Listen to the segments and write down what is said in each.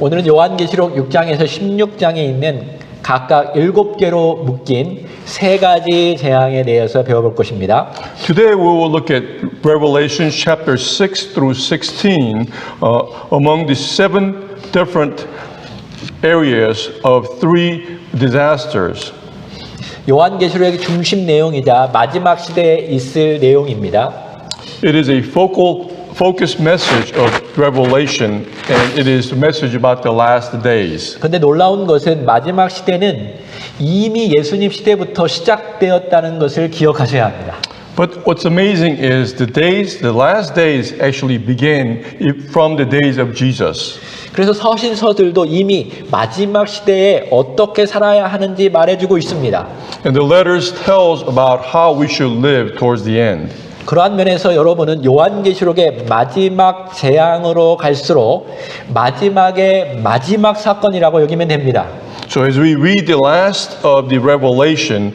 오늘은 요한계시록 6장에서 16장에 있는 각각 7개로 묶인 3가지 재앙에 대해서 배워볼 것입니다. Today we will look at Revelation chapter 6 through 16 among the 7 different areas of 3 disasters. 요한계시록의 중심 내용이자 마지막 시대에 있을 내용입니다. It is a focus message of Revelation, and it is a message about the last days. 그런데 놀라운 것은 마지막 시대는 이미 예수님 시대부터 시작되었다는 것을 기억하셔야 합니다. But what's amazing is the last days actually began from the days of Jesus. 그래서 서신서들도 이미 마지막 시대에 어떻게 살아야 하는지 말해주고 있습니다. And the letters tells about how we should live towards the end. 그러한 면에서 여러분은 요한계시록의 마지막 재앙으로 갈수록 마지막의 마지막 사건이라고 여기면 됩니다. So as we read the last of the Revelation,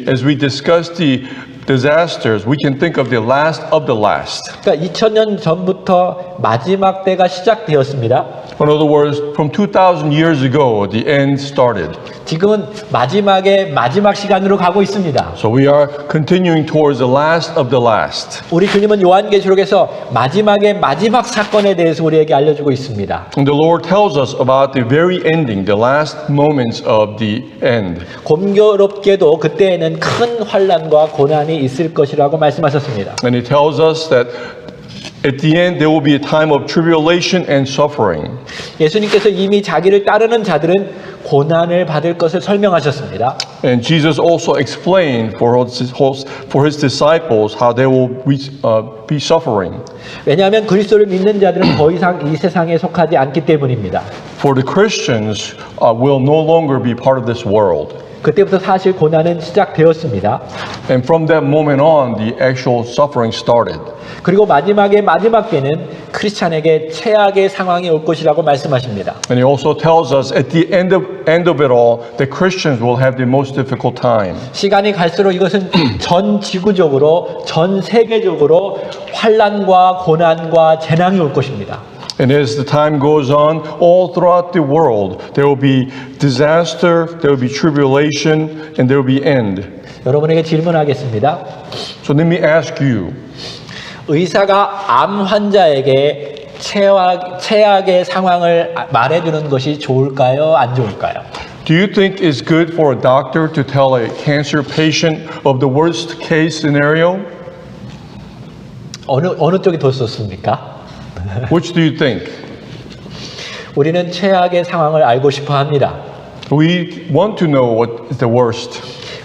as we discuss the disasters, we can think of the last of the last. 그러니까 2000년 전부터 마지막 때가 시작되었습니다. In other words, from 2,000 years ago, the end started. 지금은 마지막의 마지막 시간으로 가고 있습니다. So we are continuing towards the last of the last. 우리 주님은 요한계시록에서 마지막의 마지막 사건에 대해서 우리에게 알려주고 있습니다. And the Lord tells us about the very ending, the last moments of the end. 공교롭게도 그때에는 큰 환난과 고난이 있을 것이라고 말씀하셨습니다. And He tells us that at the end there will be a time of tribulation and suffering. 예수님께서 이미 자기를 따르는 자들은 고난을 받을 것을 설명하셨습니다. And Jesus also explained for his disciples how they will be suffering. 왜냐하면 그리스도를 믿는 자들은 더 이상 이 세상에 속하지 않기 때문입니다. For the Christians will no longer be part of this world. 그때부터 사실 고난은 시작되었습니다. And from that moment on, the actual suffering started. 그리고 마지막의 마지막 때는 크리스찬에게 최악의 상황이 올 것이라고 말씀하십니다. And He also tells us at the end of it all, the Christians will have the most difficult time. 시간이 갈수록 이것은 전 지구적으로, 전 세계적으로 환난과 고난과 재난이 올 것입니다. And as the time goes on, all throughout the world, there will be disaster, there will be tribulation, and there will be end. 여러분에게 질문하겠습니다. So let me ask you, 의사가 암 환자에게 최악의 상황을 말해주는 것이 좋을까요? 안 좋을까요? do you think it's good for a doctor to tell a cancer patient of the worst case scenario? 어느 쪽이 더 좋습니까? Which do you think? 우리는 최악의 상황을 알고 싶어 합니다. We want to know what is the worst.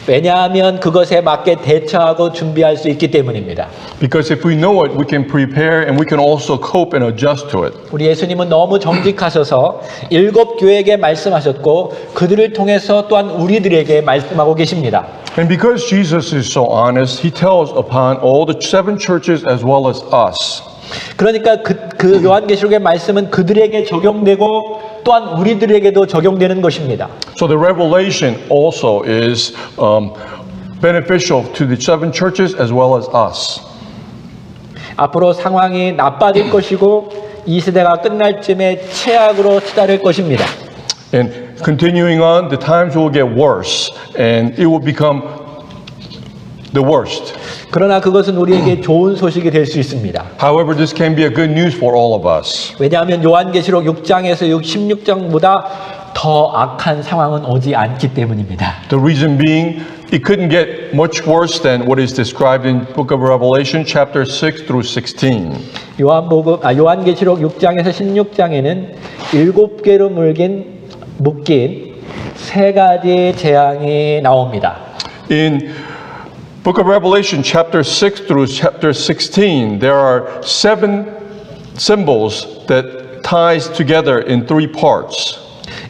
왜냐하면 그것에 맞게 대처하고 준비할 수 있기 때문입니다. Because if we know it, we can prepare and we can also cope and adjust to it. 우리 예수님은 너무 정직하셔서 7 교회에게 말씀하셨고 그들을 통해서 또한 우리들에게 말씀하고 계십니다. And because Jesus is so honest, He tells upon all the 7 churches as well as us. 그러니까 그 요한계시록의 말씀은 그들에게 적용되고 또한 우리들에게도 적용되는 것입니다. So the revelation also is beneficial to the 7 churches as well as us. 앞으로 상황이 나빠질 것이고 이 시대가 끝날 쯤에 최악으로 치달을 것입니다. And continuing on, the times will get worse and it will become the worst. 그러나 그것은 우리에게 좋은 소식이 될 수 있습니다. However, this can be a good news for all of us. 왜냐하면 요한계시록 6장에서 16장보다 더 악한 상황은 오지 않기 때문입니다. The reason being, it couldn't get much worse than what is described in Book of Revelation, chapter 6 through 16. 요한계시록 6장에서 16장에는 7개로 묶인 3가지 재앙이 나옵니다. In Book of Revelation, chapter 6 through chapter 16, there are 7 symbols that ties together in 3 parts.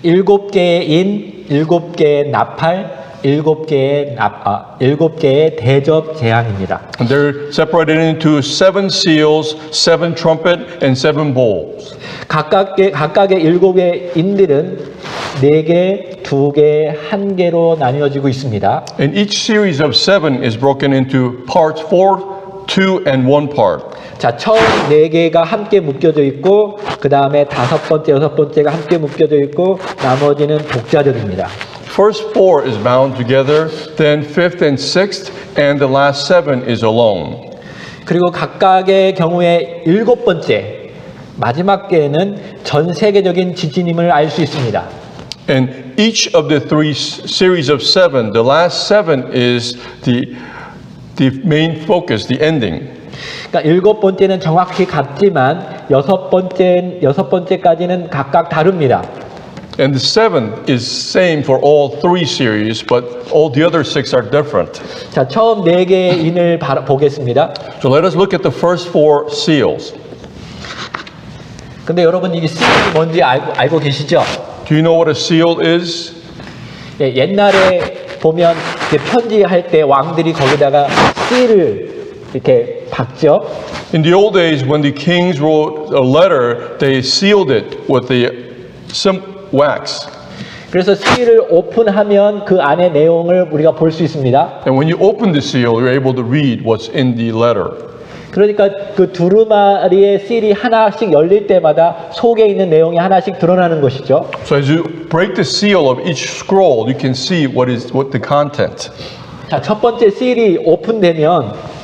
7개의 인, 7개의 나팔, 7개의 대접 재앙입니다. And they're separated into 7 seals, 7 trumpet, and 7 bowls. 각각의 7개의 인들은 4개, 2개, 1개로 나뉘어지고 있습니다. And each series of 7 is broken into parts 4, 2, and 1 part. 자, 처음 4개가 함께 묶여져 있고 그 다음에 5번째, 6번째가 함께 묶여져 있고 나머지는 독자적입니다. First 4 is bound together, then 5th and 6th, and the last 7 is alone. 그리고 각각의 경우에 7번째 마지막 개는 전 세계적인 지진임을 알 수 있습니다. And each of the 3 series of 7, the last 7 is the main focus, the ending. 그러니까 7번째는 정확히 같지만 6번째까지는 각각 다릅니다. And the 7th is same for all 3 series, but all the other 6 are different. 자, 처음 4개의 인을 보겠습니다. So let us look at the first 4 seals. 근데 여러분 이게 씨알이 뭔지 알고 계시죠? Do you know what a seal is? 예, 옛날에 보면 이제 편지할 때 왕들이 거기다가 씨를 이렇게 박죠. In the old days, when the kings wrote a letter, they sealed it with the wax. 그래서 씨를 오픈하면 그 안의 내용을 우리가 볼 수 있습니다. And when you open the seal, you're able to read what's in the letter. 그러니까 그 두루마리의 씨이 하나씩 열릴 때마다 속에 있는 내용이 하나씩 드러나는 것이죠. So as you break the seal of each scroll, you can see what the content. 자, 첫 번째 씨이 오픈되면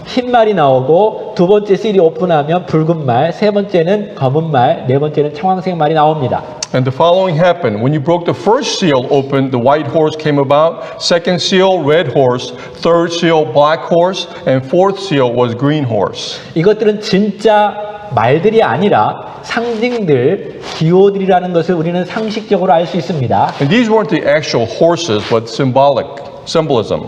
흰 말이 나오고 두 번째 씨이 오픈하면 붉은 말, 세 번째는 검은 말, 네 번째는 청황색 말이 나옵니다. And the following happened. When you broke the first seal open, the white horse came about. Second seal, red horse. Third seal, black horse. And fourth seal was green horse. 이것들은 진짜 말들이 아니라 상징들, 기호들이라는 것을 우리는 상식적으로 알 수 있습니다. And these weren't the actual horses, but symbolism.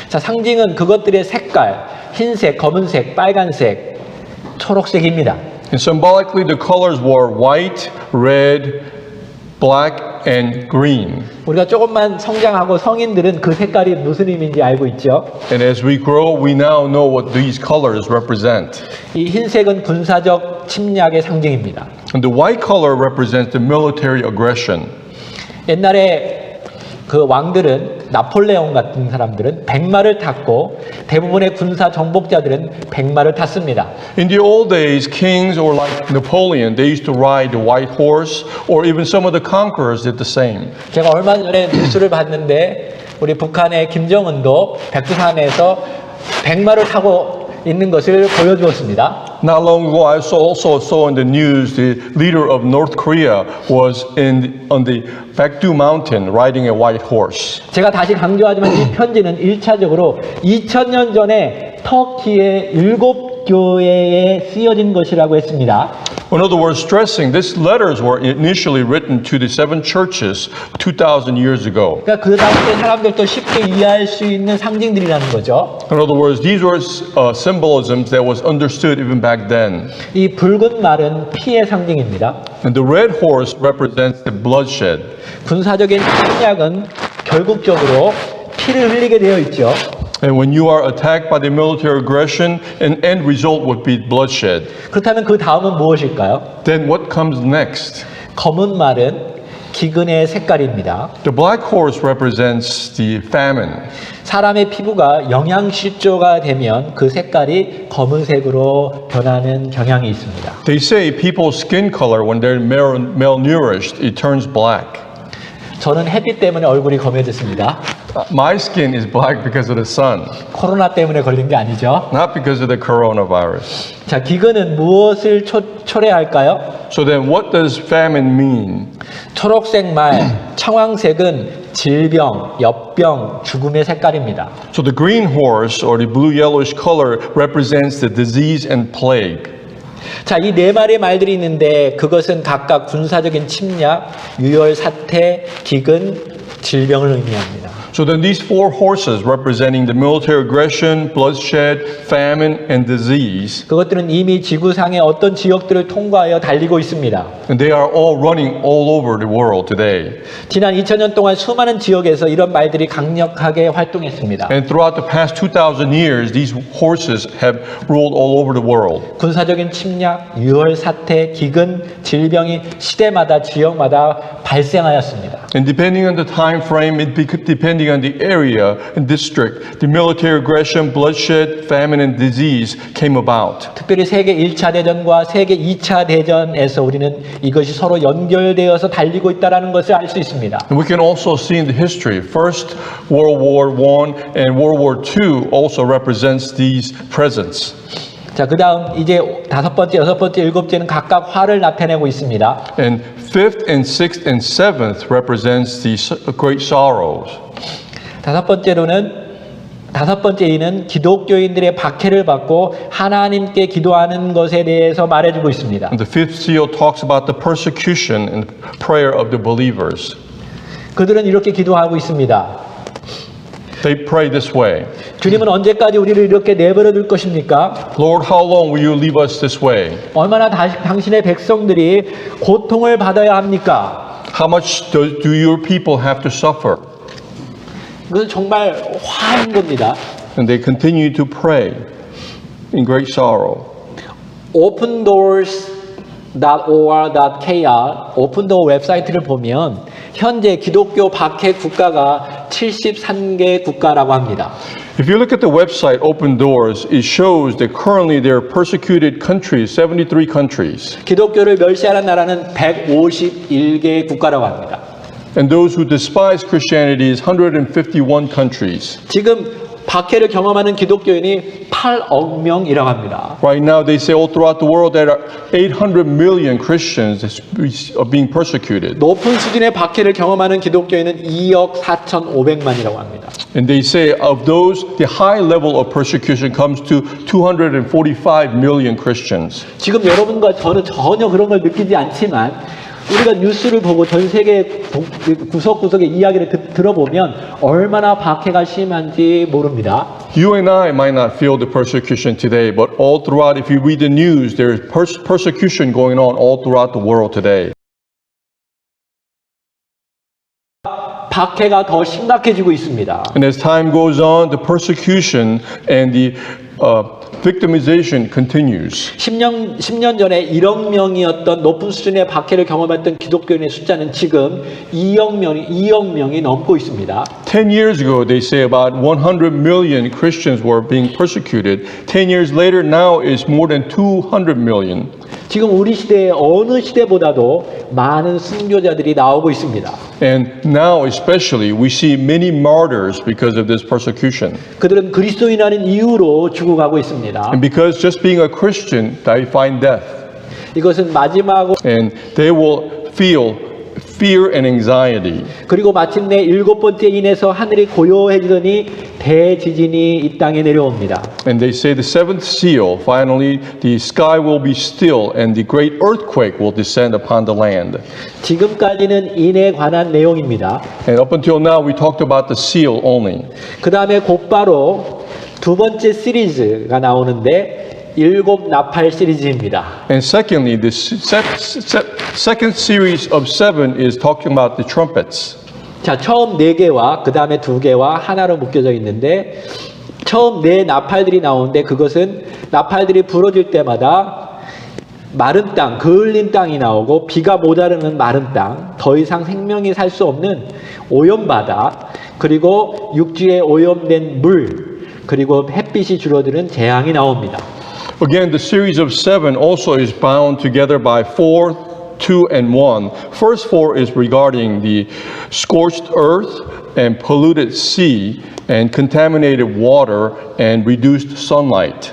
자, 상징은 그것들의 색깔, 흰색, 검은색, 빨간색, 초록색입니다. And symbolically, the colors were white, red, black, and green. 우리가 조금만 성장하고 성인들은 그 색깔이 무슨 의미인지 알고 있죠. And as we grow, we now know what these colors represent. 이 흰색은 군사적 침략의 상징입니다. And the white color represents the military aggression. 옛날에 그 왕들은 나폴레옹 같은 사람들은 백마를 탔고 대부분의 군사 정복자들은 백마를 탔습니다. In the old days, kings or like Napoleon, they used to ride the white horse, or even some of the conquerors did the same. 제가 얼마 전에 뉴스를 봤는데 우리 북한의 김정은도 백두산에서 백마를 타고 있는 것을 보여주었습니다. Not long ago, I also saw in the news the leader of North Korea was on the Baekdu Mountain riding a white horse. 제가 다시 강조하지만 이 편지는 1차적으로 2000년 전에 터키의 7교회에 쓰여진 것이라고 했습니다. In other words, stressing, these letters were initially written to the 7 churches 2,000 years ago. 그러니까 그 당시에 사람들도 쉽게 이해할 수 있는 상징들이라는 거죠. In other words, these were symbolisms that was understood even back then. 이 붉은 말은 피의 상징입니다. And the red horse represents the bloodshed. 군사적인 침략은 결국적으로 피를 흘리게 되어 있죠. And when you are attacked by the military aggression, an end result would be bloodshed. 그렇다면 그 다음은 무엇일까요? Then what comes next? 검은 말은 기근의 색깔입니다. The black horse represents the famine. 사람의 피부가 영양실조가 되면 그 색깔이 검은색으로 변하는 경향이 있습니다. They say people's skin color, when they're malnourished, it turns black. 저는 햇빛 때문에 얼굴이 검해졌습니다. My skin is black because of the sun, 코로나 때문에 걸린 게 아니죠. not because of the coronavirus. 자, 기근은 무엇을 초래할까요? So then what does famine mean? 초록색 말, 청황색은 질병, 엽병, 죽음의 색깔입니다. So the green horse, or the blue-yellowish color, represents the disease and plague. 자, 이 네 마리의 말들이 있는데 그것은 각각 군사적인 침략, 유혈 사태, 기근, 질병을 의미합니다. So then these 4 horses representing the military aggression, bloodshed, famine, and disease, 그것들은 이미 지구상의 어떤 지역들을 통과하여 달리고 있습니다. and they are all running all over the world today. 지난 2000년 동안 수많은 지역에서 이런 말들이 강력하게 활동했습니다. And throughout the past 2,000 years, these horses have ruled all over the world. 군사적인 침략, 유혈 사태, 기근, 질병이 시대마다 지역마다 발생하였습니다. And depending on the time frame, depending on the area and district, the military aggression, bloodshed, famine, and disease came about. 특별히 세계 1차 대전과 세계 2차 대전에서 우리는 이것이 서로 연결되어서 달리고 있다는 것을 알 수 있습니다. And we can also see in the history, First World War I and World War II also represents these presents. 자, 그 다음 이제 다섯 번째, 여섯 번째, 일곱째는 각각 화를 나타내고 있습니다. And fifth and sixth and seventh represents the great sorrows. 다섯 번째는 기독교인들의 박해를 받고 하나님께 기도하는 것에 대해서 말해주고 있습니다. And the fifth seal talks about the persecution and prayer of the believers. 그들은 이렇게 기도하고 있습니다. They pray this way. 주님은 언제까지 우리를 이렇게 내버려 둘 것입니까? Lord, how long will you leave us this way? 얼마나 당신의 백성들이 고통을 받아야 합니까? How much do your people have to suffer? 이건 정말 화인 겁니다. And they continue to pray in great sorrow. opendoors.or.kr 오픈도어 웹사이트를 보면 현재 기독교 박해 국가가 73개 국가라고 합니다. If you look at the website Open Doors, it shows that currently there are persecuted countries, 73 countries. 기독교를 멸시하는 나라는 151개 국가라고 합니다. And those who despise Christianity is 151 countries. 지금 박해를 경험하는 기독교인이 8억 명이라고 합니다. Right now they say all throughout the world that 800 million Christians are being persecuted. 높은 수준의 박해를 경험하는 기독교인은 2억 4,500만이라고 합니다. And they say of those, the high level of persecution comes to 245 million Christians. 지금 여러분과 저는 전혀 그런 걸 느끼지 않지만 우리가 뉴스를 보고 전 세계 구석구석의 이야기를 들어보면 얼마나 박해가 심한지 모릅니다. You and I might not feel the persecution today, but all throughout, if you read the news, there is persecution going on all throughout the world today. 박해가 더 심각해지고 있습니다. And as time goes on, the persecution and the victimization continues. 10년 전에 1억 명이었던 높은 수준의 박해를 경험했던 기독교인의 숫자는 지금 2억 명이 넘고 있습니다. 10 years ago, they say about 100 million Christians were being persecuted. 10 years later, now it's more than 200 million. 지금 우리 시대의 어느 시대보다도 많은 순교자들이 나오고 있습니다. And now especially, we see many martyrs because of this persecution. 그들은 그리스도인이라는 이유로 죽어가고 있습니다. And because just being a Christian, they find death. 이것은 마지막으로 And they will feel fear and anxiety. 그리고 마침내 일곱 번째 인에서 하늘이 고요해지더니 대지진이 이 땅에 내려옵니다. And they say the seventh seal, finally, the sky will be still and the great earthquake will descend upon the land. 지금까지는 인에 관한 내용입니다. And up until now, we talked about the seal only. 그 다음에 곧바로 두 번째 시리즈가 나오는데 일곱 나팔 시리즈입니다. And secondly, the second series of seven is talking about the trumpets. 자, 처음 네 개와 그 다음에 두 개와 하나로 묶여져 있는데 처음 네 나팔들이 나오는데 그것은 나팔들이 부러질 때마다 마른 땅, 그을린 땅이 나오고 비가 모자르는 마른 땅, 더 이상 생명이 살 수 없는 오염바다, 그리고 육지에 오염된 물, 그리고 햇빛이 줄어드는 재앙이 나옵니다. Again, the series of seven also is bound together by 4, 2, and 1. First four is regarding the scorched earth and polluted sea and contaminated water and reduced sunlight.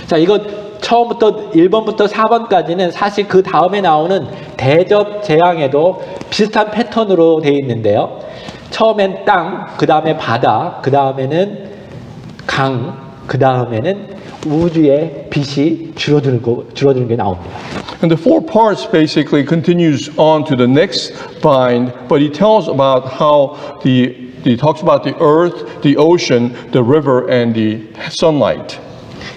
자, 이거 처음부터 1번부터 4번까지는 사실 그 다음에 나오는 대접 재앙에도 비슷한 패턴으로 되어 있는데요. 처음엔 땅, 그 다음에 바다, 그 다음에는 강, 그 다음에는 우주의 빛이 줄어드는 게 나옵니다. And the four parts basically continues on to the next bind, but he tells about how he talks about the earth, the ocean, the river, and the sunlight.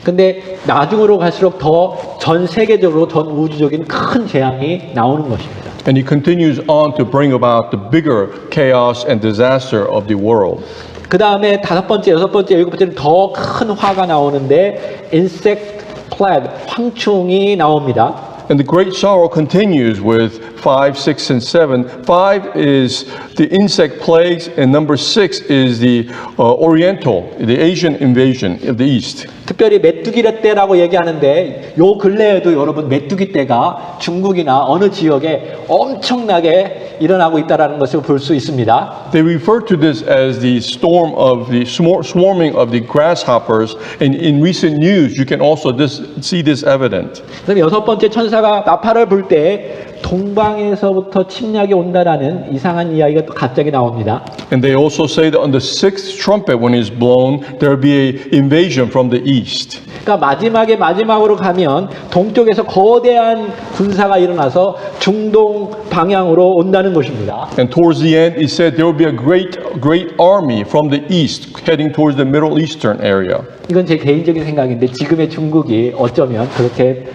근데 나중으로 갈수록 더 전 세계적으로 전 우주적인 큰 재앙이 나오는 것입니다. And he continues on to bring about the bigger chaos and disaster of the world. 그 다음에 다섯 번째, 여섯 번째, 일곱 번째는 더 큰 화가 나오는데 insect plague, 황충이 나옵니다. And the great sorrow continues with 5, 6, and 7. 5 is the insect plagues, and number 6 is the Oriental, the Asian invasion of the East. 특별히 메뚜기 때라고 얘기하는데 요 근래에도 여러분 메뚜기 때가 중국이나 어느 지역에 엄청나게 일어나고 있다는 것을 볼 수 있습니다. They refer to this as the storm of the swarming of the grasshoppers, and in recent news you can also see this evident. 그다음에 여섯 번째 천사가 나팔을 불 때 동방에서부터 침략이 온다라는 이상한 이야기가 또 갑자기 나옵니다. And they also say that on the sixth trumpet when it's blown, there will be an invasion from the east. 그러니까 마지막으로 가면 동쪽에서 거대한 군사가 일어나서 중동 방향으로 온다는 것입니다. And towards the end, it said there will be a great army from the east heading towards the Middle Eastern area. 이건 제 개인적인 생각인데 지금의 중국이 어쩌면 그렇게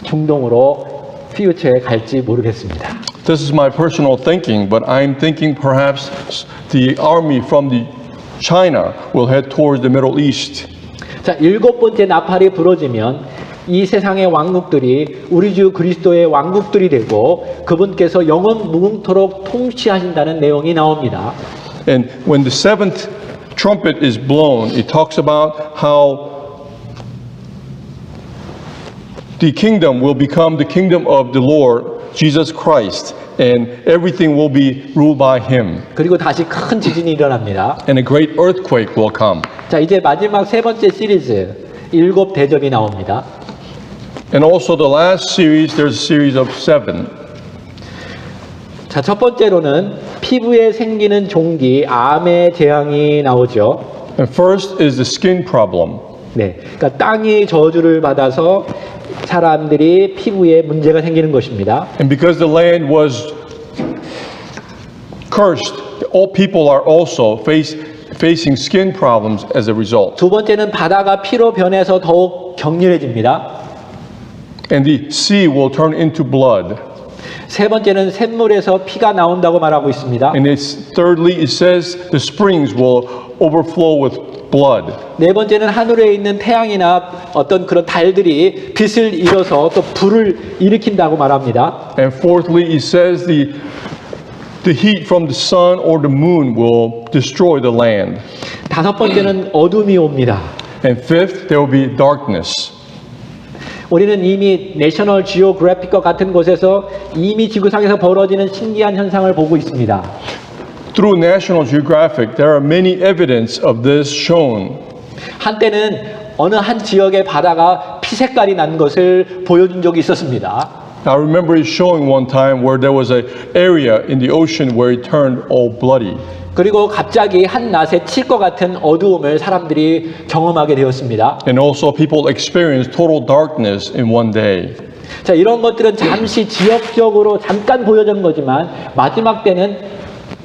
중동으로 퓨처에 갈지 모르겠습니다. This is my personal thinking, but I'm thinking perhaps the army from the China will head towards the Middle East. 자, 일곱 번째 나팔이 부러지면 이 세상의 왕국들이 우리 주 그리스도의 왕국들이 되고 그분께서 영원 무궁토록 통치하신다는 내용이 나옵니다. And when the seventh trumpet is blown, it talks about how the kingdom will become the kingdom of the Lord Jesus Christ, and everything will be ruled by him. 그리고 다시 큰 지진이 일어납니다. And a great earthquake will come. 자, 이제 마지막 세 번째 시리즈 일곱 대접이 나옵니다. And also the last series, there's a series of 7. 자, 첫 번째로는 피부에 생기는 종기, 암의 재앙이 나오죠. And first is the skin problem. 네, 그러니까 땅이 저주를 받아서 사람들이 피부에 문제가 생기는 것입니다. And because the land was cursed, all people are also facing skin problems as a result. 두 번째는 바다가 피로 변해서 더욱 격렬해집니다. And the sea will turn into blood. 세 번째는 샘물에서 피가 나온다고 말하고 있습니다. And thirdly, it says the springs will overflow with blood. 네 번째는 하늘에 있는 태양이나 어떤 그런 달들이 빛을 잃어서 또 불을 일으킨다고 말합니다. And fourthly, it says the heat from the sun or the moon will destroy the land. 다섯 번째는 어둠이 옵니다. And fifth, there will be darkness. 우리는 이미 내셔널 지오그래픽과 같은 곳에서 이미 지구상에서 벌어지는 신기한 현상을 보고 있습니다. Through National Geographic, there are many evidence of this shown. 한때는 어느 한 지역의 바다가 피 색깔이 난 것을 보여준 적이 있었습니다. I remember it showing one time where there was an area in the ocean where it turned all bloody. 그리고 갑자기 한 낫에 칠 것 같은 어두움을 사람들이 경험하게 되었습니다. And also people experienced total darkness in one day. 자, 이런 것들은 잠시 지역적으로 잠깐 보여준 거지만 마지막 때는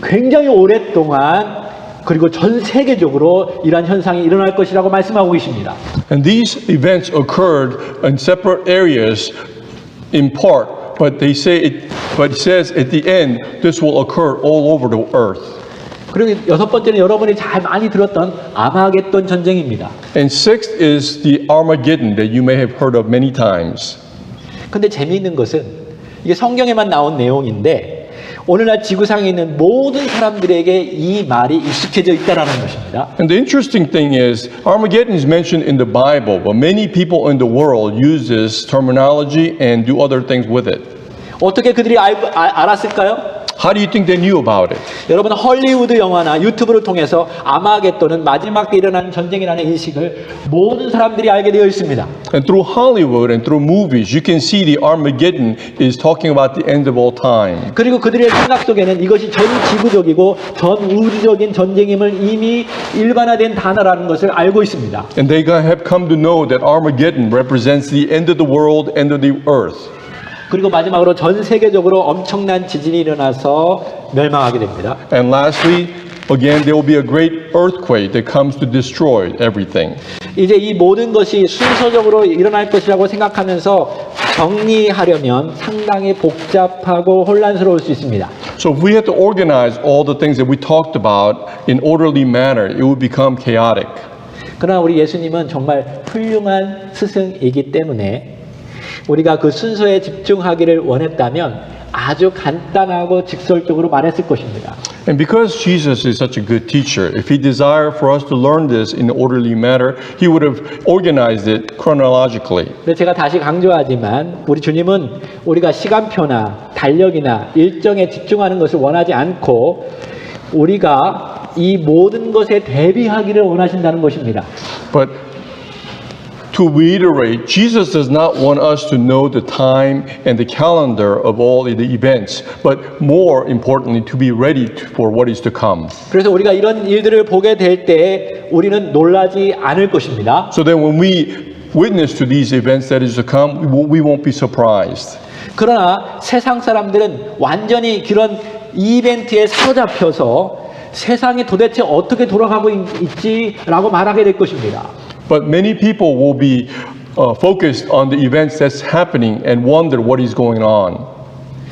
굉장히 오랫동안 그리고 전 세계적으로 이러한 현상이 일어날 것이라고 말씀하고 계십니다. And these events occurred in separate areas in part, but it says at the end this will occur all over the earth. 그리고 여섯 번째는 여러분이 잘 많이 들었던 아마겟돈 전쟁입니다. And sixth is the Armageddon that you may have heard of many times. 근데 재미있는 것은 이게 성경에만 나온 내용인데 오늘날 지구상에 있는 모든 사람들에게 이 말이 익숙해져 있다라는 것입니다. And the interesting thing is Armageddon is mentioned in the Bible, but many people in the world use this terminology and do other things with it. 어떻게 그들이 알았을까요? How do you think they knew about it? 여러분 헐리우드 영화나 유튜브를 통해서 아마겟돈은 마지막 때 일어나는 전쟁이라는 인식을 모든 사람들이 알게 되어 있습니다. And through Hollywood and through movies, you can see the Armageddon is talking about the end of all time. 그리고 그들의 생각 속에는 이것이 전 지구적이고 전 우주적인 전쟁임을 이미 일반화된 단어라는 것을 알고 있습니다. And they have come to know that Armageddon represents the end of the world, end of the earth. 그리고 마지막으로 전 세계적으로 엄청난 지진이 일어나서 멸망하게 됩니다. And lastly, again, there will be a great earthquake that comes to destroy everything. 이제 이 모든 것이 순서적으로 일어날 것이라고 생각하면서 정리하려면 상당히 복잡하고 혼란스러울 수 있습니다. So if we had to organize all the things that we talked about in orderly manner, it would become chaotic. 그러나 우리 예수님은 정말 훌륭한 스승이기 때문에 우리가 그 순서에 집중하기를 원했다면 아주 간단하고 직설적으로 말했을 것입니다. And because Jesus is such a good teacher, if he desired for us to learn this in an orderly manner, he would have organized it chronologically. 근데 제가 다시 강조하지만 우리 주님은 우리가 시간표나 달력이나 일정에 집중하는 것을 원하지 않고 우리가 이 모든 것에 대비하기를 원하신다는 것입니다. But to reiterate, Jesus does not want us to know the time and the calendar of all the events, but more importantly, to be ready for what is to come. 그래서 우리가 이런 일들을 보게 될 때 우리는 놀라지 않을 것입니다. So that when we witness to these events that is to come, we won't be surprised. 그러나 세상 사람들은 완전히 그런 이벤트에 사로잡혀서 세상이 도대체 어떻게 돌아가고 있지라고 말하게 될 것입니다. But many people will be focused on the events that's happening and wonder what is going on.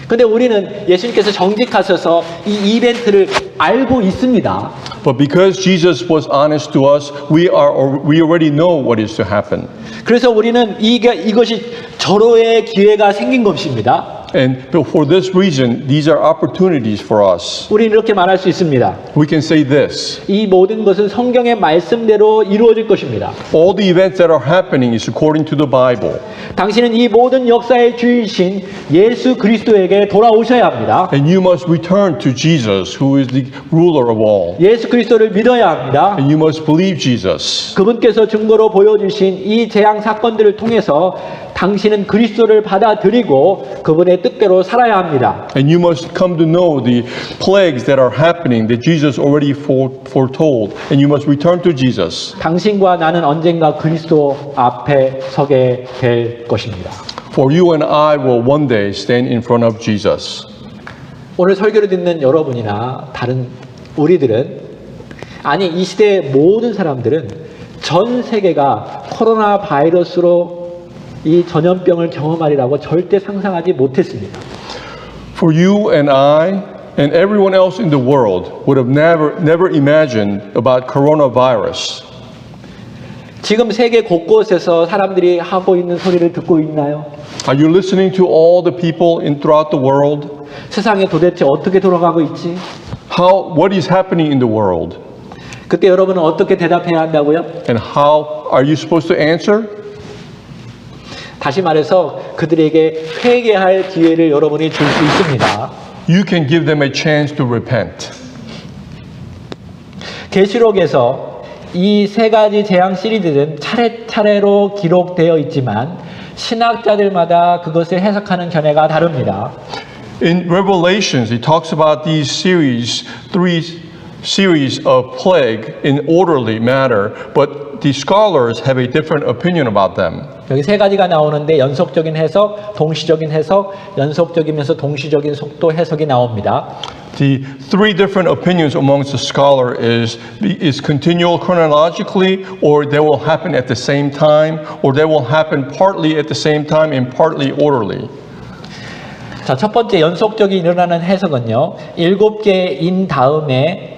근데 우리는 예수님께서 정직하셔서 이 이벤트를 알고 있습니다. But because Jesus was honest to us, we already know what is to happen. 그래서 우리는 이것이 절호의 기회가 생긴 것입니다. And for this reason, these are opportunities for us. 우리는 이렇게 말할 수 있습니다. We can say this. 이 모든 것은 성경의 말씀대로 이루어질 것입니다. All the events that are happening is according to the Bible. 당신은 이 모든 역사의 주이신 예수 그리스도에게 돌아오셔야 합니다. And you must return to Jesus, who is the ruler of all. 예수 그리스도를 믿어야 합니다. And you must believe Jesus. 그분께서 증거로 보여주신 이 재앙 사건들을 통해서 당신은 그리스도를 받아들이고 그분의 뜻대로 살아야 합니다. And you must come to know the plagues that are happening that Jesus already foretold. And you must return to Jesus. 당신과 나는 언젠가 그리스도 앞에 서게 될 것입니다. For you and I will one day stand in front of Jesus. 오늘 설교를 듣는 여러분이나 다른 우리들은 아니 이 시대의 모든 사람들은 전 세계가 코로나 바이러스로 이 전염병을 경험하리라고 절대 상상하지 못했습니다. For you and I and everyone else in the world would have never imagined about coronavirus. 지금 세계 곳곳에서 사람들이 하고 있는 소리를 듣고 있나요? Are you listening to all the people throughout the world? 세상에 도대체 어떻게 돌아가고 있지? What is happening in the world? 그때 여러분은 어떻게 대답해야 한다고요? And how are you supposed to answer? 다시 말해서 그들에게 회개할 기회를 여러분이 줄 수 있습니다. You can give them a chance to repent. 계시록에서 이 세 가지 재앙 시리즈는 차례차례로 기록되어 있지만 신학자들마다 그것을 해석하는 견해가 다릅니다. In Revelations, it talks about these three series of plague in orderly manner, but the scholars have a different opinion about them. 여기 세 가지가 나오는데 연속적인 해석, 동시적인 해석, 연속적이면서 동시적인 속도 해석이 나옵니다. The three different opinions amongst the scholar is continual chronologically, or they will happen at the same time, or they will happen partly at the same time and partly orderly. 자, 첫 번째 연속적이 일어나는 해석은요. 7개인 다음에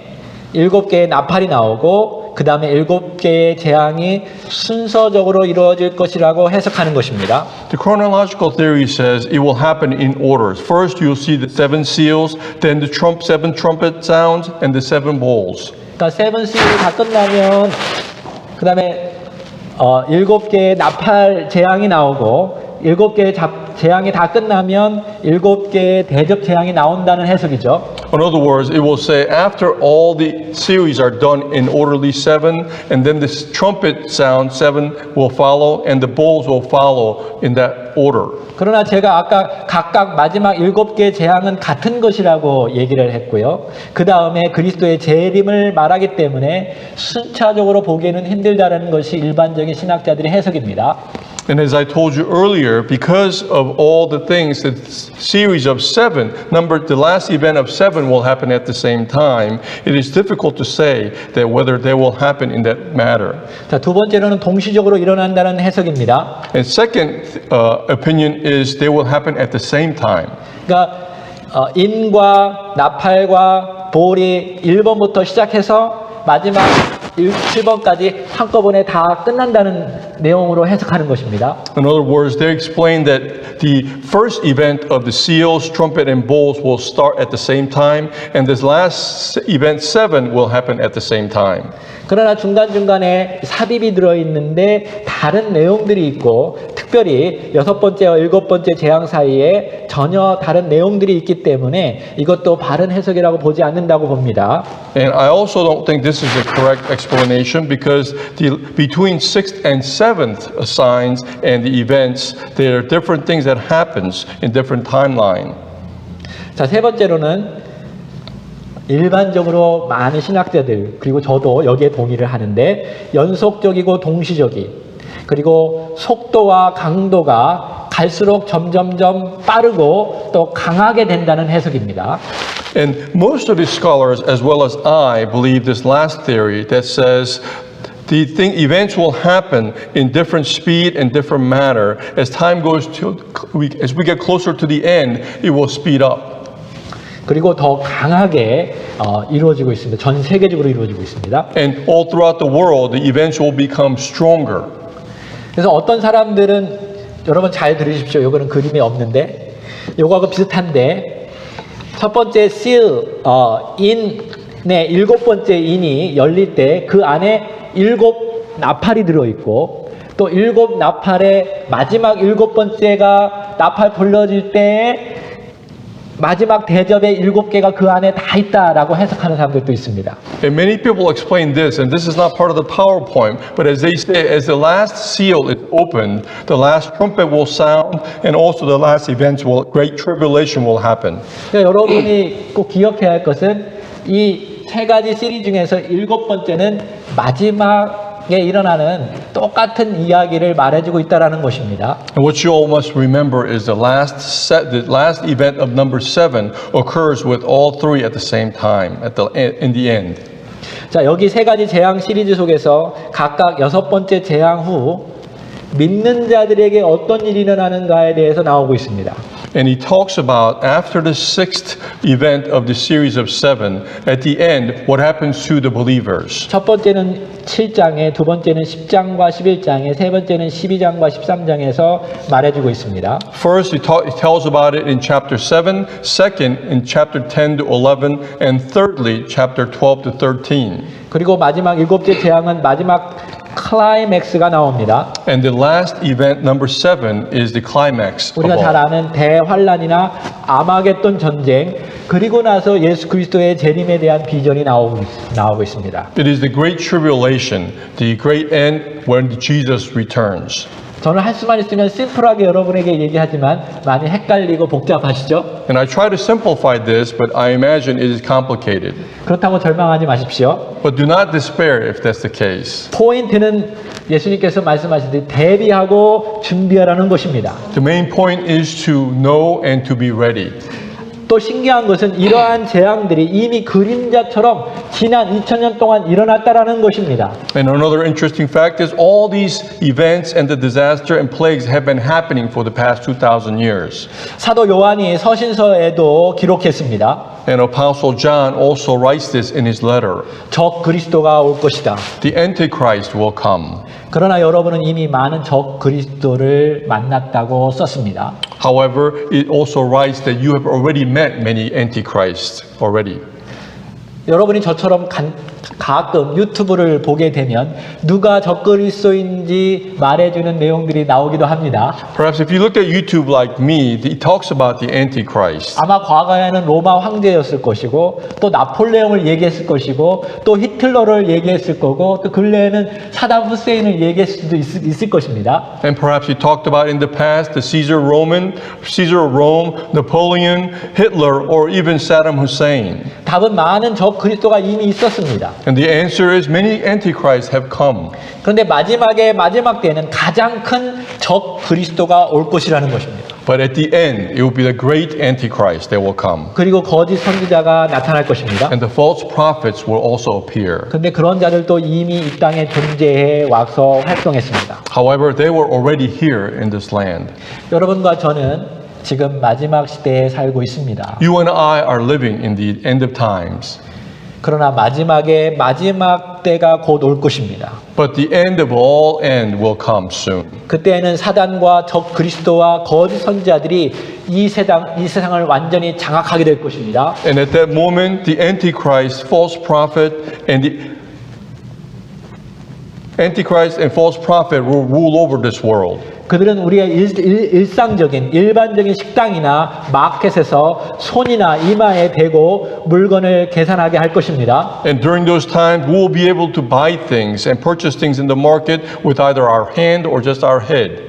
7개의 나팔이 나오고 그 다음에 7개의 재앙이 순서적으로 이루어질 것이라고 해석하는 것입니다. The chronological theory says it will happen in orders. First, you'll see the 7 seals, then the 7 trumpet sounds, and the 7 bowls. 그러니까 세븐 시즌이 다 끝나면 그 다음에 7개의 나팔 재앙이 나오고 7개의 재앙이 다 끝나면 7개의 대접 재앙이 나온다는 해석이죠. In other words, it will say after all the series are done in orderly 7, and then the trumpet sound 7 will follow, and the bowls will follow in that order. 그러나 제가 아까 각각 마지막 7개의 재앙은 같은 것이라고 얘기를 했고요. 그 다음에 그리스도의 재림을 말하기 때문에 순차적으로 보기에는 힘들다는 것이 일반적인 신학자들의 해석입니다. And as I told you earlier, because of all the things, the series of 7, the last event of 7 will happen at the same time, it is difficult to say that whether they will happen in that matter. 자, 두 번째로는 동시적으로 일어난다는 해석입니다. And second opinion is they will happen at the same time. 그러니까 인과 나팔과 볼이 1번부터 시작해서 마지막 7번까지 한꺼번에 다 끝난다는 내용으로 해석하는 것입니다. In other words, they explain that the first event of the seals, trumpet, and bowls will start at the same time, and this last event 7 will happen at the same time. 그러나 중간중간에 삽입이 들어있는데 다른 내용들이 있고 특별히 6번째와 7번째 재앙 사이에 전혀 다른 내용들이 있기 때문에 이것도 바른 해석이라고 보지 않는다고 봅니다. And I also don't think this is the correct explanation because between 6th and 7th signs and the events, there are different things that happens in different timeline. 자, 세 번째로는 일반적으로 많은 신학자들 그리고 저도 여기에 동의를 하는데 연속적이고 동시적인 그리고 속도와 강도가 갈수록 점점점 빠르고 또 강하게 된다는 해석입니다. And most of the scholars, as well as I, believe this last theory that says the events will happen in different speed and different manner. As time goes as we get closer to the end, it will speed up. 그리고 더 강하게 이루어지고 있습니다. 전 세계적으로 이루어지고 있습니다. And all throughout the world, the events will become stronger. 그래서 어떤 사람들은 여러분 잘 들으십시오. 이거는 그림이 없는데 이거하고 비슷한데 첫 번째 seal 인의 7번째 인이 열릴 때 그 안에 7 나팔이 들어있고 또 7 나팔의 마지막 7번째가 나팔 불러질 때에 마지막 대접의 7개가 그 안에 다 있다라고 해석하는 사람들도 있습니다. And many people explain this, and this is not part of the PowerPoint, but as they say, as the last seal is opened, the last trumpet will sound, and also the last events great tribulation will happen. 그러니까 여러분이 꼭 기억해야 할 것은 이 세 가지 시리 중에서 7번째는 마지막에 일어나는 똑같은 이야기를 말해주고 있다라는 것입니다. And what you all must remember is the last event of number 7 occurs with all three at the same time, in the end. 자, 여기 세 가지 재앙 시리즈 속에서 각각 6번째 재앙 후 믿는 자들에게 어떤 일이 일어나는가에 대해서 나오고 있습니다. And he talks about after the 6th event of the series of 7, at the end, what happens to the believers. 첫 번째는 7장에, 두 번째는 10장과 11장에, 세 번째는 12장과 13장에서 말해주고 있습니다. First, he tells about it in chapter 7, second, in chapter 10 to 11, and thirdly, chapter 12 to 13. 그리고 마지막 7째 재앙은 마지막 클라이맥스가 나옵니다. And the last event, number 7, is the climax of 우리가 잘 all. 아는 대환란이나 아마겟돈 전쟁 그리고 나서 예수 그리스도의 재림에 대한 비전이 나오고 있습니다. It is the great tribulation, the great end when Jesus returns. 저는 할 수만 있으면 심플하게 여러분에게 얘기하지만 많이 헷갈리고 복잡하시죠? And I try to simplify this, but I imagine it is complicated. 그렇다고 절망하지 마십시오. But do not despair if that's the case. 포인트는 예수님께서 말씀하시듯이 대비하고 준비하라는 것입니다. The main point is to know and to be ready. 또 신기한 것은 이러한 재앙들이 이미 그림자처럼 지난 2000년 동안 일어났다라는 것입니다. And another interesting fact is all these events and the disaster and plagues have been happening for the past 2,000 years. 사도 요한이 서신서에도 기록했습니다. And Apostle John also writes this in his letter. 적 그리스도가 올 것이다. The Antichrist will come. 그러나 여러분은 이미 많은 적 그리스도를 만났다고 썼습니다. However, it also writes that you have already met many Antichrists already. 여러분이 저처럼 가끔 유튜브를 보게 되면 누가 적그리스도인지 말해주는 내용들이 나오기도 합니다. Perhaps if you look at YouTube like me, it talks about the Antichrist. 아마 과거에는 로마 황제였을 것이고 또 나폴레옹을 얘기했을 것이고 또 히틀러를 얘기했을 거고 또 근래에는 사담 후세인을 얘기했을 수도 있을 것입니다. And perhaps he talked about in the past the Caesar of Rome, Napoleon, Hitler, or even Saddam Hussein. 답은 많은 적 그리스도가 이미 있었습니다. And the answer is many antichrists have come. 그런데 마지막 때에는 가장 큰 적 그리스도가 올 것이라는 것입니다. But at the end, it will be the great antichrist that will come. 그리고 거짓 선지자가 나타날 것입니다. And the false prophets will also appear. 그런데 그런 자들도 이미 이 땅에 존재해 와서 활동했습니다. However, they were already here in this land. 여러분과 저는 지금 마지막 시대에 살고 있습니다. You and I are living in the end of times. 그러나 마지막에 마지막 때가 곧 올 것입니다. But the end of all end will come soon. 그때에는 사단과 적 그리스도와 거짓 선지자들이 이 세상을 완전히 장악하게 될 것입니다. And at that moment, the Antichrist, false prophet, false prophet will rule over this world. 그들은 우리의 일상적인 일반적인 식당이나 마켓에서 손이나 이마에 대고 물건을 계산하게 할 것입니다. And during those times, we will be able to buy things and purchase things in the market with either our hand or just our head.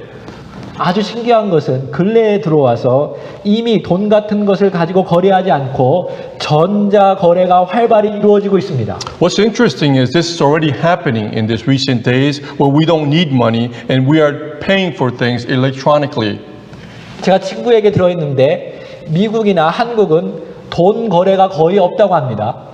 아주 신기한 것은 근래에 들어와서 이미 돈 같은 것을 가지고 거래하지 않고 전자 거래가 활발히 이루어지고 있습니다. What's interesting is this is already happening in these recent days where we don't need money and we are paying for things electronically. 제가 친구에게 들어있는데 미국이나 한국은 돈 거래가 거의 없다고 합니다.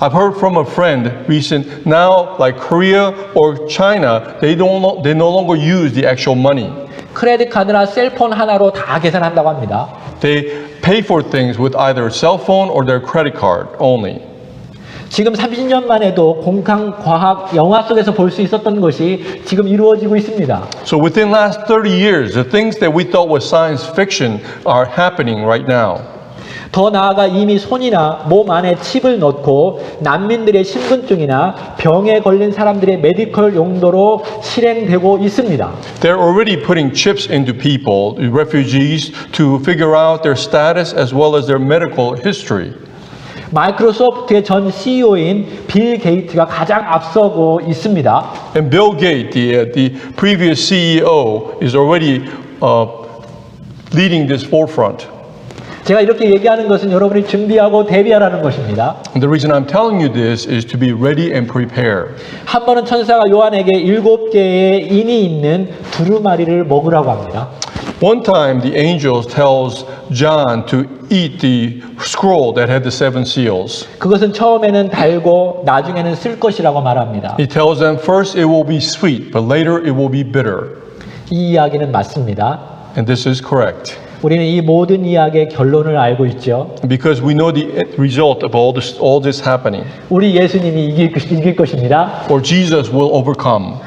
I've heard from a friend recent now, like Korea or China, they no longer use the actual money. 크레딧 카드나 셀폰 하나로 다 계산한다고 합니다. They pay for things with either cell phone or their credit card only. 지금 30년만 해도 공상 과학 영화 속에서 볼 수 있었던 것이 지금 이루어지고 있습니다. So within last 30 years, the things that we thought was science fiction are happening right now. 더 나아가 이미 손이나 몸 안에 칩을 넣고 난민들의 신분증이나 병에 걸린 사람들의 메디컬 용도로 실행되고 있습니다. They're already putting chips into people, the refugees, to figure out their status as well as their medical history. 마이크로소프트의 전 CEO인 빌 게이츠가 가장 앞서고 있습니다. And Bill Gates, the previous CEO, is already leading this forefront. 제가 이렇게 얘기하는 것은 여러분이 준비하고 대비하라는 것입니다. And the reason I'm telling you this is to be ready and prepare. 한 번은 천사가 요한에게 7개의 인이 있는 두루마리를 먹으라고 합니다. One time the angel tells John to eat the scroll that had the 7 seals. 그것은 처음에는 달고 나중에는 쓸 것이라고 말합니다. He tells them first it will be sweet, but later it will be bitter. 이 이야기는 맞습니다. And this is correct. 우리는 이 모든 이야기의 결론을 알고 있죠. Because we know the result of all this happening. 우리 예수님이 이길 것입니다. Or Jesus will overcome.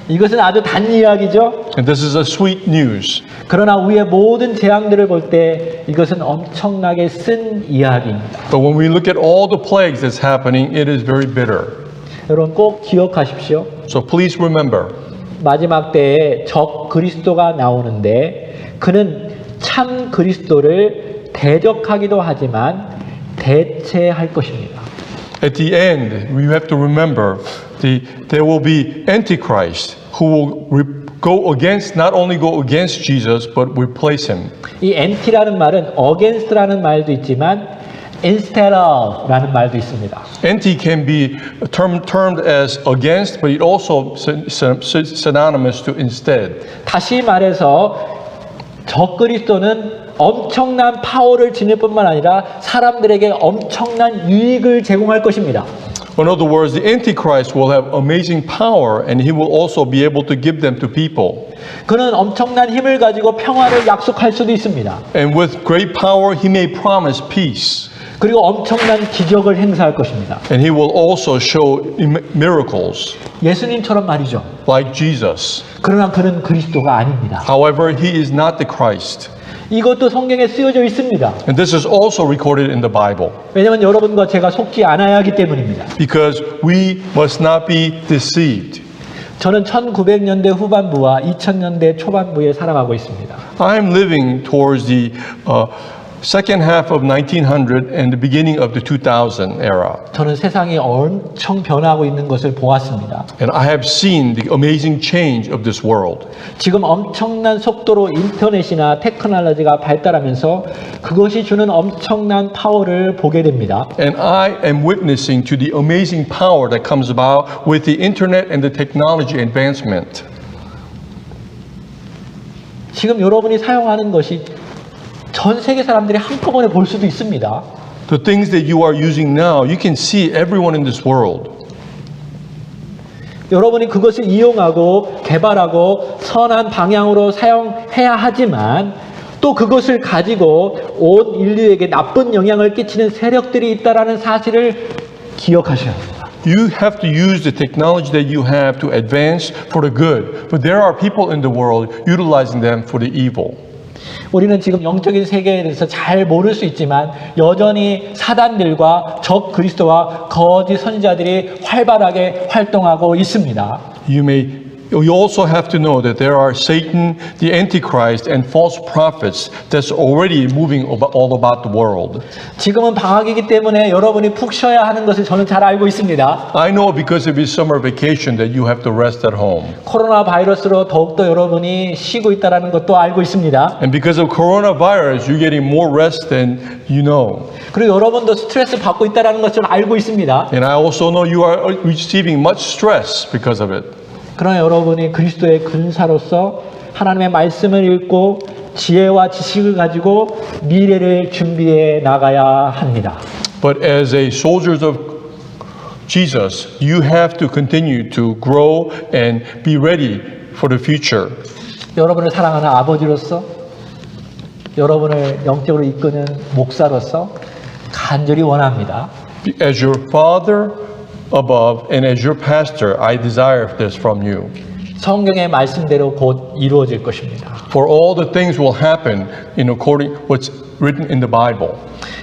이것은 아주 단 이야기죠. And this is a sweet news. 그러나 우리의 모든 재앙들을 볼 때 이것은 엄청나게 쓴 이야기입니다. But when we look at all the plagues that's happening, it is very bitter. 여러분 꼭 기억하십시오. So please remember. 마지막 때에 적 그리스도가 나오는데 그는 참 그리스도를 대적하기도 하지만 대체할 것입니다. At the end, we have to remember there will be Antichrist who will not only go against Jesus, but replace him. 이 anti라는 말은 against라는 말도 있지만 instead of라는 말도 있습니다. Anti can be termed as against, but it also synonymous to instead. 다시 말해서 적그리스도는 엄청난 파워를 지닐 뿐만 아니라 사람들에게 엄청난 유익을 제공할 것입니다. In other words, the Antichrist will have amazing power and he will also be able to give them to people. 그는 엄청난 힘을 가지고 평화를 약속할 수도 있습니다. And with great power, he may promise peace. 그리고 엄청난 기적을 행사할 것입니다. And he will also show miracles 예수님처럼 말이죠. like Jesus. 그러나 그는 그리스도가 아닙니다. However, he is not the Christ. 이것도 성경에 쓰여져 있습니다. And this is also recorded in the Bible. 왜냐하면 여러분과 제가 속지 않아야 하기 때문입니다. Because we must not be deceived. 저는 1900년대 후반부와 2000년대 초반부에 살아가고 있습니다. I'm living towards the second half of 1900 and the beginning of the 2000 era. 저는 세상이 엄청 변하고 있는 것을 보았습니다. And I have seen the amazing change of this world. 지금 엄청난 속도로 인터넷이나 테크놀로지가 발달하면서 그것이 주는 엄청난 파워를 보게 됩니다. And I am witnessing to the amazing power that comes about with the internet and the technology advancement. 지금 여러분이 사용하는 것이 전 세계 사람들이 한꺼번에 볼 수도 있습니다. The things that you are using now, you can see everyone in this world. 여러분이 그것을 이용하고 개발하고 선한 방향으로 사용해야 하지만 또 그것을 가지고 온 인류에게 나쁜 영향을 끼치는 세력들이 있다라는 사실을 기억하셔야 합니다. You have to use the technology that you have to advance for the good, but there are people in the world utilizing them for the evil. 우리는 지금 영적인 세계에 대해서 잘 모를 수 있지만 여전히 사단들과 적 그리스도와 거짓 선지자들이 활발하게 활동하고 있습니다. You also have to know that there are Satan, the Antichrist, and false prophets that's already moving all about the world. 지금은 방학이기 때문에 여러분이 푹 쉬어야 하는 것을 저는 잘 알고 있습니다. I know because of your summer vacation that you have to rest at home. 코로나 바이러스로 더욱더 여러분이 쉬고 있다는 것도 알고 있습니다. And because of coronavirus, you're getting more rest than you know. 그리고 여러분도 스트레스 받고 있다는 것을 알고 있습니다. And I also know you are receiving much stress because of it. 그러나 여러분이 그리스도의 근사로서 하나님의 말씀을 읽고 지혜와 지식을 가지고 미래를 준비해 나가야 합니다. But as a soldiers of Jesus, you have to continue to grow and be ready for the future. 여러분을 사랑하는 아버지로서 여러분을 영적으로 이끄는 목사로서 간절히 원합니다. As your father above and as your pastor, I desire this from you. 성경의 말씀대로 곧 이루어질 것입니다. For all the things will happen in according what's written in the Bible.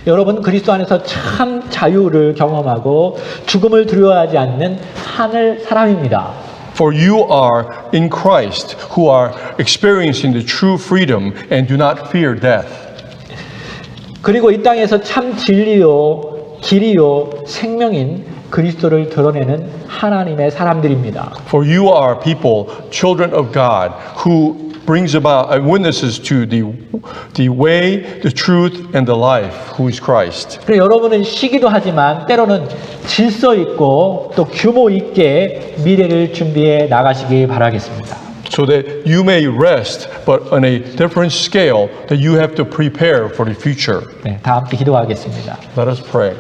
여러분 그리스도 안에서 참 자유를 경험하고 죽음을 두려워하지 않는 하늘 사람입니다. For you are in Christ, who are experiencing the true freedom and do not fear death. 그리고 이 땅에서 참 진리요, 길이요, 생명인 그리스도를 드러내는 하나님의 사람들입니다. For you are people, children of God, who brings about witnesses to the way, the truth, and the life, who is Christ. 그래서 여러분은 시기도 하지만 때로는 질서 있고 또 규모 있게 미래를 준비해 나가시기 바라겠습니다. So that you may rest, but on a different scale, that you have to prepare for the future. 네, 다 함께 기도하겠습니다. Let us pray.